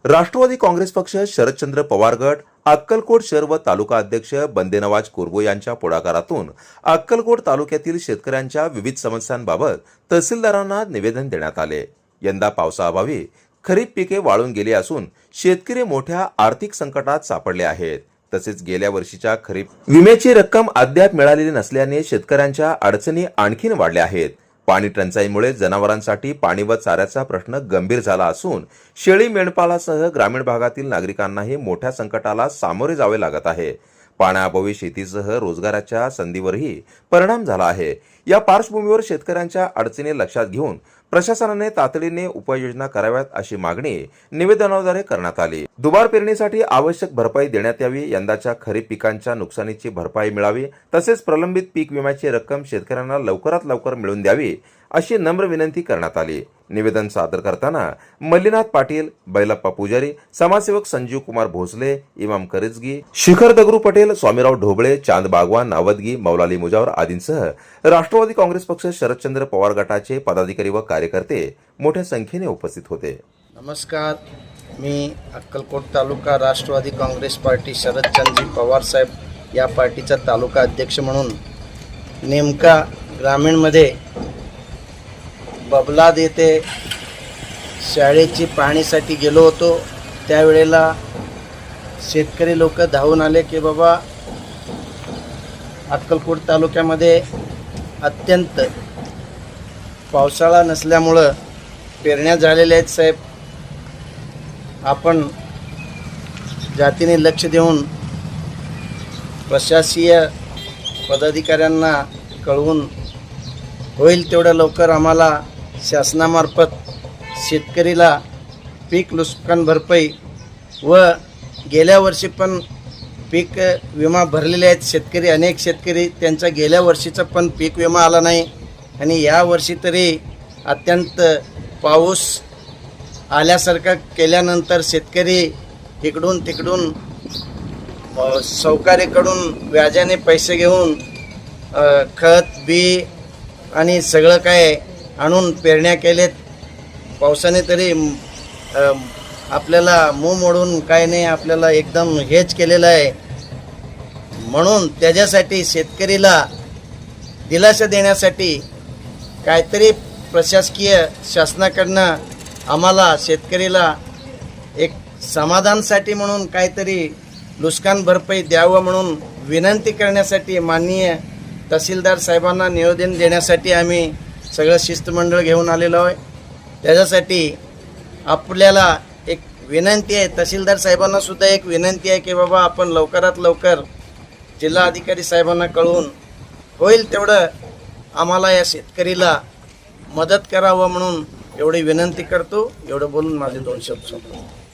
राष्ट्रवादी काँग्रेस पक्ष, शरदचंद्र पवार गट, अक्कलकोट शहर व तालुका अध्यक्ष बंदेनवाज कोरबो यांच्या पुढाकारातून अक्कलकोट तालुक्यातील शेतकऱ्यांच्या विविध समस्यांबाबत तहसीलदारांना निवेदन देण्यात आले। यंदा पावसाअभावी खरीप पिके वाळून गेली असून शेतकरी मोठ्या आर्थिक संकटात सापडले आहेत। तसेच गेल्या वर्षीच्या खरीप विम्याची रक्कम अद्याप मिळालेली नसल्याने शेतकऱ्यांच्या अडचणी आणखीन वाढल्या आहेत। पाणी टंचाईमुळे जनावरांसाठी पाणी व चाऱ्याचा प्रश्न गंभीर झाला असून शेळी मेंढपाळासह ग्रामीण भागातील नागरिकांनाही मोठ्या संकटाला सामोरे जावे लागत आहे। पाण्याअभावी शेतीसह रोजगाराच्या संधीवरही परिणाम झाला आहे। या पार्श्वभूमीवर शेतकऱ्यांच्या अडचणी लक्षात घेऊन प्रशासनाने तातडीने उपाययोजना कराव्यात अशी मागणी निवेदनाद्वारे करण्यात आली। दुबार पेरणीसाठी आवश्यक भरपाई देण्यात यावी, यंदाच्या खरीप पिकांच्या नुकसानीची भरपाई मिळावी, तसेच प्रलंबित पीक विम्याची रक्कम शेतकऱ्यांना लवकरात लवकर मिळवून द्यावी अशी नम्र विनंती करण्यात आली। निवेदन सादर करताना मल्लीनाथ पाटील, बैलप्पा पुजारी, समाजसेवक संजीव कुमार भोसले, इमाम करिजगी, शिखर दगरू पटेल, स्वामीराव ढोबळे, चांद बागवान, नावदगी, मौलाली मुजावर आदींसह राष्ट्रवादी काँग्रेस पक्ष, शरदचंद्र पवार गटाचे पदाधिकारी व कार्यकर्ते मोठ्या संख्येने उपस्थित होते। नमस्कार, मी अक्कलकोट तालुका राष्ट्रवादी काँग्रेस पार्टी शरदचंद्र पवार साहेब या पार्टीचा तालुका अध्यक्ष म्हणून नेमका ग्रामीणमध्ये बबलाद येथे शाळेची पाहणीसाठी गेलो होतो। त्यावेळेला शेतकरी लोक धावून आले की बाबा अक्कलकोट तालुक्यामध्ये अत्यंत पावसाळा नसल्यामुळं पेरण्या झालेल्या आहेत साहेब, आपण जातीने लक्ष देऊन प्रशासकीय पदाधिकाऱ्यांना कळवून होईल तेवढं लवकर आम्हाला शासनामार्फत शेतकरीला पीक नुकसान भरपाई व गेल्या वर्षी पण पीक विमा भरलेले आहेत शेतकरी, अनेक शेतकरी त्यांचा गेल्या वर्षीचा पण पीक विमा आला नाही आणि या वर्षी तरी अत्यंत पाऊस आल्यासारखं केल्यानंतर शेतकरी इकडून तिकडून सावकारीकडून व्याजाने पैसे घेऊन खत बी आणि सगळं काय आणून पेरण्या केलेत। पावसाने तरी आपल्याला मुंह मोडून काय नाही, आपल्याला एकदम हेच केलेलं आहे। म्हणून त्याच्यासाठी शेतकरीला दिलासा देण्यासाठी काहीतरी प्रशासकीय शासनाकडनं आम्हाला शेतकरीला एक समाधानसाठी म्हणून काहीतरी नुकसान भरपाई द्यावं म्हणून विनंती करण्यासाठी माननीय तहसीलदार साहेबांना निवेदन देण्यासाठी आम्ही सगळं शिष्टमंडळ घेऊन आलेलो आहे। त्याच्यासाठी आपल्याला एक विनंती आहे, तहसीलदार साहेबांना सुद्धा एक विनंती आहे की बाबा आपण लवकरात लवकर जिल्हा अधिकारी साहेबांना कळवून होईल तेवढं आम्हाला या शेतकरीला मदत करावं म्हणून एवढी विनंती करतो। एवढं बोलून माझे 2 शब्द संपवतो।